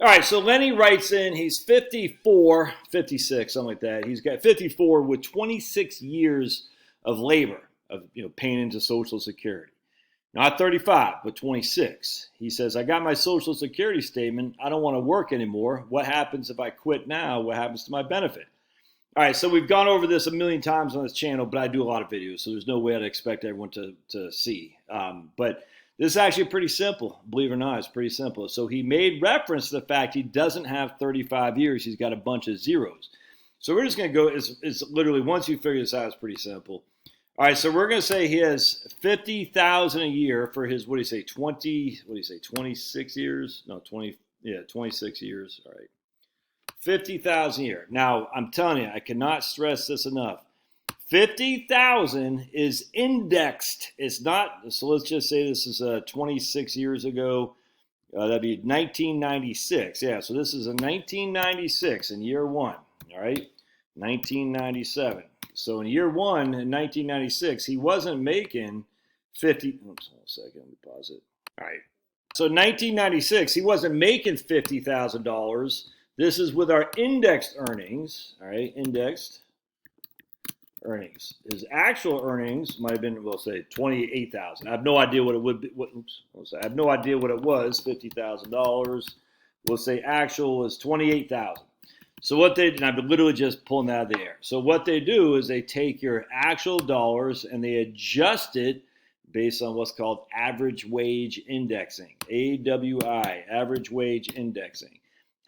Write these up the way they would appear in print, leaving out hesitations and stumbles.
All right, so Lenny writes in, he's 54, 56, something like that. He's got 54 with 26 years of labor, of paying into Social Security. Not 35, but 26. He says, I got my Social Security statement. I don't want to work anymore. What happens if I quit now? What happens to my benefit? All right, so we've gone over this a million times on this channel, but I do a lot of videos, so there's no way I'd expect everyone to see. But this is actually pretty simple. Believe it or not, it's pretty simple. So he made reference to the fact he doesn't have 35 years. He's got a bunch of zeros. So we're just going to go, it's literally, once you figure this out, it's pretty simple. All right, so we're going to say he has $50,000 a year for his, 26 years? No, 26 years. All right. $50,000 a year. Now, I'm telling you, I cannot stress this enough. $50,000 is indexed. It's not, so let's just say this is 26 years ago. That'd be 1996. Yeah, so this is a 1996 in year one. All right, 1997. So in year one, in 1996, he wasn't making 50. Oops, hold on a second. Let me pause it. All right. So 1996, he wasn't making $50,000. This is with our indexed earnings. All right, indexed earnings. His actual earnings might have been, we'll say, $28,000. I have no idea what it would be. I have no idea what it was. $50,000. We'll say actual is $28,000. So what they, and I've been literally just pulling that out of the air. So what they do is they take your actual dollars and they adjust it based on what's called average wage indexing, AWI, average wage indexing.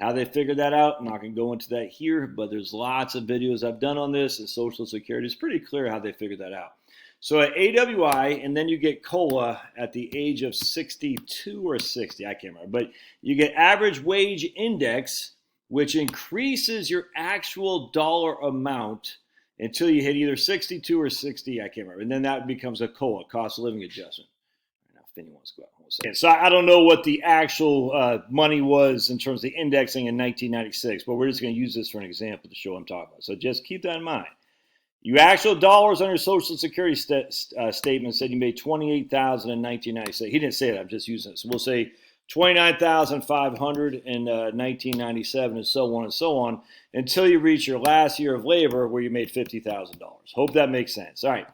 How they figured that out, I'm not going to go into that here, but there's lots of videos I've done on this, and Social Security is pretty clear how they figured that out. So at AWI, and then you get COLA at the age of 62 or 60, I can't remember, but you get average wage index, which increases your actual dollar amount until you hit either 62 or 60, I can't remember, and then that becomes a COLA, cost of living adjustment. Now, Finney wants to go out. So I don't know what the actual money was in terms of the indexing in 1996, but we're just going to use this for an example to show what I'm talking about. So just keep that in mind. Your actual dollars on your Social Security statement said you made $28,000 in 1996. He didn't say that. I'm just using it. So we'll say $29,500 in 1997 and so on until you reach your last year of labor where you made $50,000. Hope that makes sense. All right.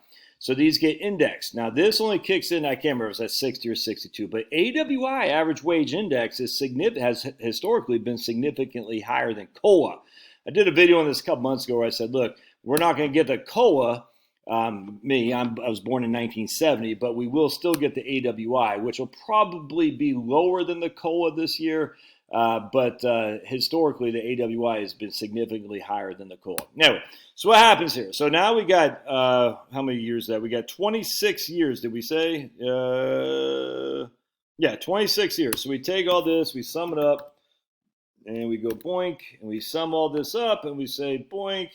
So these get indexed. Now this only kicks in, I can't remember if it's at 60 or 62, but AWI, average wage index, has historically been significantly higher than COLA. I did a video on this a couple months ago where I said, look, we're not going to get the COLA, I was born in 1970, but we will still get the AWI, which will probably be lower than the COLA this year. But historically, the AWI has been significantly higher than the COLA. Anyway, so what happens here? So now we got, how many years is that? We got 26 years, did we say? Yeah, 26 years. So we take all this, we sum it up, and we go boink, and we sum all this up, and we say boink.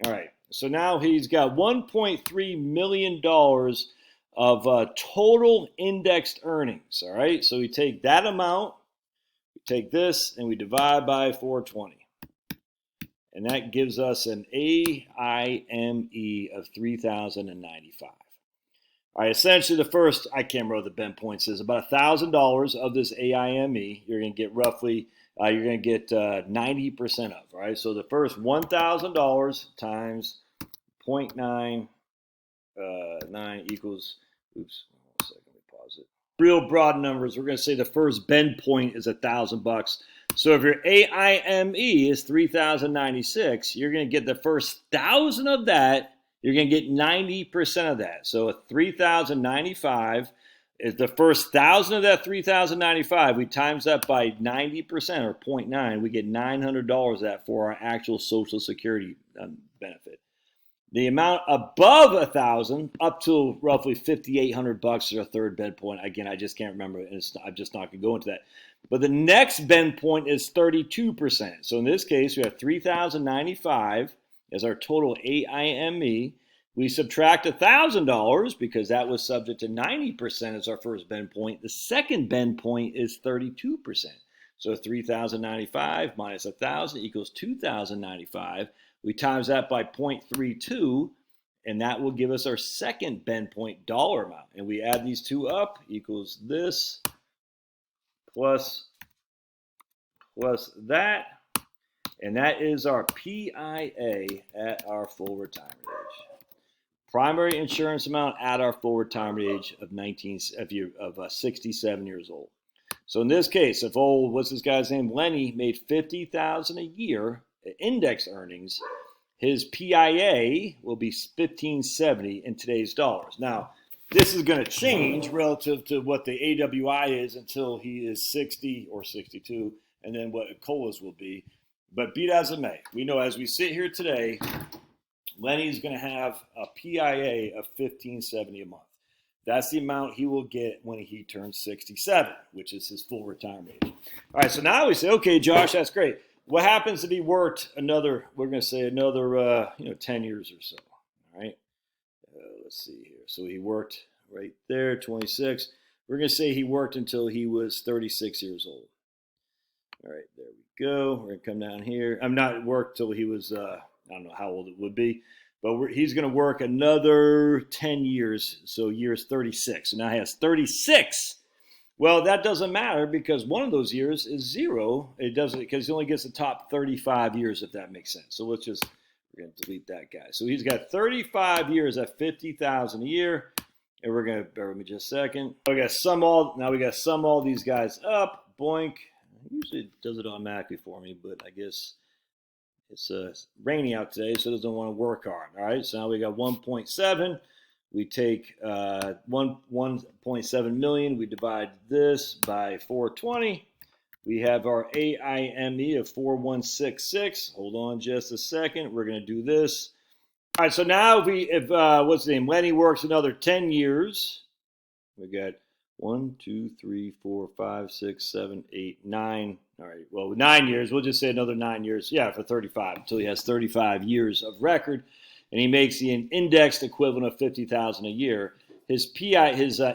All right, so now he's got $1.3 million of total indexed earnings, all right? So we take that amount, take this and we divide by 420. And that gives us an AIME of 3,095. All right, essentially the first, I can't remember what the bend points is, about $1,000 of this AIME, you're going to get roughly, you're going to get 90% of, right? So the first $1,000 times 0.99 equals, oops, one second, let me pause it. Real broad numbers, we're going to say the first bend point is $1,000. So if your AIME is 3,096, you're going to get the first 1,000 of that. You're going to get 90% of that. So 3,095 is the first 1,000 of that 3,095. We times that by 90% or 0.9. We get $900 of that for our actual Social Security benefit. The amount above 1,000 up to roughly $5,800 is our third bend point. Again, I just can't remember. I'm just not going to go into that. But the next bend point is 32%. So in this case, we have 3,095 as our total AIME. We subtract $1,000 because that was subject to 90% as our first bend point. The second bend point is 32%. So 3,095 minus 1,000 equals 2,095. We times that by 0.32, and that will give us our second bend point dollar amount. And we add these two up, equals this plus plus that, and that is our PIA at our full retirement age. Primary insurance amount at our full retirement age of 67 years old. So in this case, if what's this guy's name? Lenny made $50,000 a year index earnings, his PIA will be $1,570 in today's dollars. Now, this is going to change relative to what the AWI is until he is 60 or 62, and then what COLAs will be. But be it as it may, we know as we sit here today, Lenny's going to have a PIA of $1,570 a month. That's the amount he will get when he turns 67, which is his full retirement age. All right, so now we say, okay, Josh, that's great. What happens if he worked another, we're going to say another, 10 years or so, all right? Let's see here. So he worked right there, 26. We're going to say he worked until he was 36 years old. All right, there we go. We're going to come down here. I'm not worked till he was, I don't know how old it would be, but he's going to work another 10 years, so years 36. So now he has 36. Well, that doesn't matter because one of those years is zero. It doesn't, because he only gets the top 35 years, if that makes sense. So we're going to delete that guy. So he's got 35 years at $50,000 a year, and we're going to, bear with me just a second. Now we got to sum all these guys up. Boink. Usually it does it automatically for me, but I guess it's rainy out today, so it doesn't want to work hard. All right, so now we got 1.7. We take 1.7 million. We divide this by 420. We have our AIME of 4166. Hold on just a second. We're going to do this. All right, so now if what's the name? Lenny works another 10 years. We got 1, 2, 3, 4, 5, 6, 7, 8, 9. All right, well, 9 years. We'll just say another 9 years. Yeah, for 35, until he has 35 years of record, and he makes the indexed equivalent of $50,000 a year. His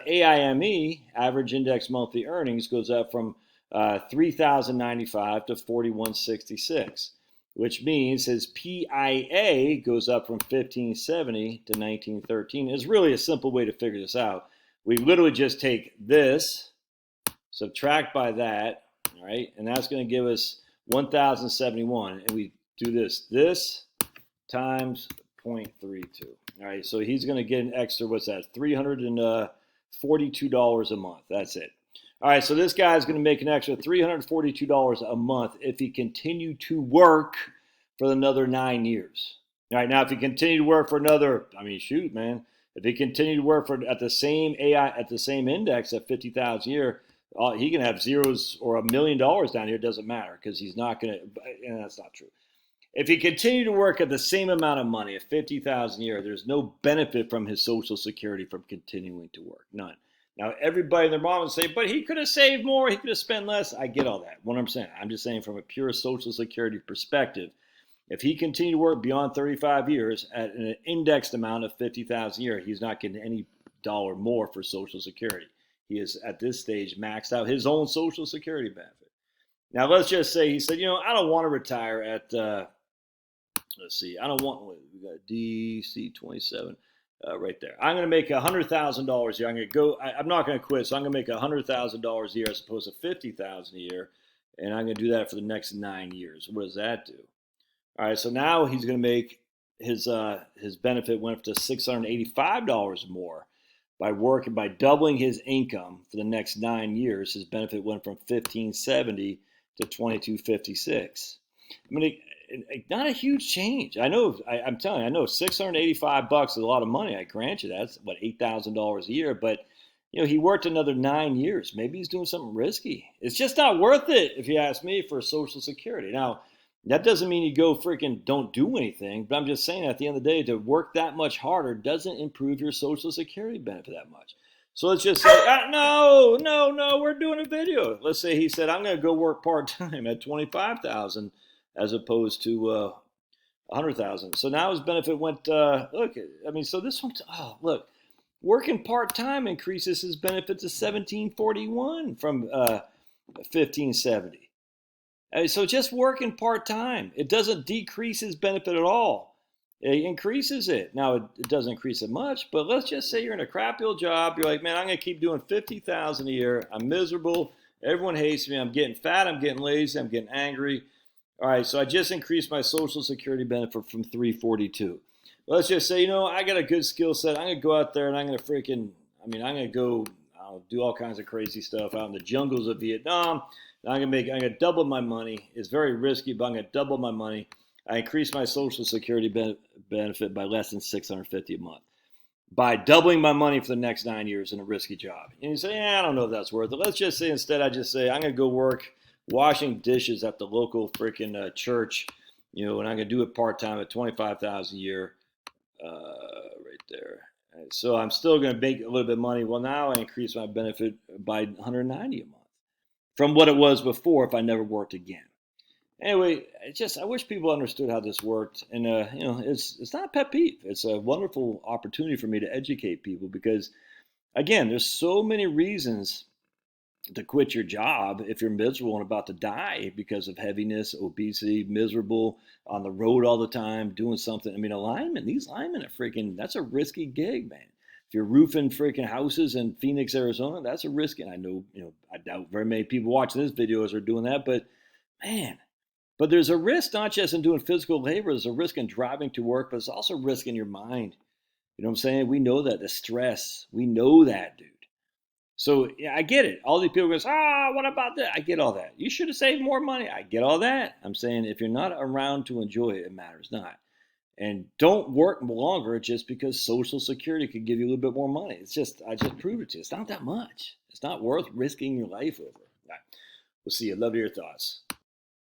AIME, average index monthly earnings, goes up from $3,095 to $4,166, which means his PIA goes up from $1,570 to $1,913. It's really a simple way to figure this out. We literally just take this, subtract by that, all right, and that's going to give us 1,071, and we do this times 0.32. All right, so he's going to get an extra, what's that, $342 a month. That's it. All right, so this guy's going to make an extra $342 a month if he continued to work for another 9 years. All right, now if he continued to work for another, shoot, man. If he continued to work at the same index at $50,000 a year, he can have zeros or $1 million down here. It doesn't matter because he's not going to, and that's not true. If he continued to work at the same amount of money at $50,000 a year, there's no benefit from his Social Security from continuing to work. None. Now, everybody and their mom would say, but he could have saved more. He could have spent less. I get all that. What I'm saying, I'm just saying from a pure Social Security perspective, if he continued to work beyond 35 years at an indexed amount of $50,000 a year, he's not getting any dollar more for Social Security. He is, at this stage, maxed out his own Social Security benefit. Now, let's just say he said, I don't want to retire at, let's see, I don't want, we got DC27 right there. I'm going to make $100,000 a year. I'm not going to quit, so I'm going to make $100,000 a year as opposed to $50,000 a year, and I'm going to do that for the next 9 years. What does that do? All right, so now he's going to make his benefit went up to $685 more by doubling his income for the next 9 years. His benefit went from $1,570 to $2,256. Not a huge change. I know. I'm telling you, I know $685 is a lot of money. I grant you that's what $8,000 a year, but he worked another 9 years. Maybe he's doing something risky. It's just not worth it, if you ask me, for Social Security. Now, that doesn't mean you go freaking don't do anything, but I'm just saying at the end of the day, to work that much harder doesn't improve your Social Security benefit that much. So let's just say, no, we're doing a video. Let's say he said, I'm going to go work part-time at $25,000 as opposed to $100,000. So now his benefit went, so this one, look, working part-time increases his benefit to $1,741 from $1,570. So just working part-time, it doesn't decrease his benefit at all. It increases it. Now, it doesn't increase it much, but let's just say you're in a crappy old job. You're like, man, I'm going to keep doing $50,000 a year. I'm miserable, Everyone hates me. I'm getting fat. I'm getting lazy. I'm getting angry. All right, so I just increased my Social Security benefit from 342. Let's just say, I got a good skill set. I'm gonna go out there and I'm gonna I'm gonna go do all kinds of crazy stuff out in the jungles of Vietnam. I'm gonna double my money. It's very risky, but I'm gonna double my money. I increased my Social Security benefit by less than $650 a month by doubling my money for the next 9 years in a risky job. And you say, I don't know if that's worth it. Let's just say instead I just say I'm gonna go work washing dishes at the local freaking church, and I'm gonna do it part time at $25,000 a year, right there. So I'm still gonna make a little bit of money. Well, now I increase my benefit by $190 a month from what it was before if I never worked again. Anyway, I wish people understood how this worked, and it's not a pet peeve. It's a wonderful opportunity for me to educate people because, again, there's so many reasons to quit your job if you're miserable and about to die because of heaviness, obesity, miserable, on the road all the time, doing something. These linemen are that's a risky gig, man. If you're roofing freaking houses in Phoenix, Arizona, that's a risk. And I know, I doubt very many people watching this videos are doing that, but man, but there's a risk not just in doing physical labor, there's a risk in driving to work, but it's also a risk in your mind. You know what I'm saying? We know that, the stress. We know that, dude. So yeah, I get it. All these people goes, what about that? I get all that. You should have saved more money. I get all that. I'm saying if you're not around to enjoy it, it matters not. And don't work longer just because Social Security could give you a little bit more money. I just proved it to you. It's not that much. It's not worth risking your life over. All right. We'll see you. Love your thoughts.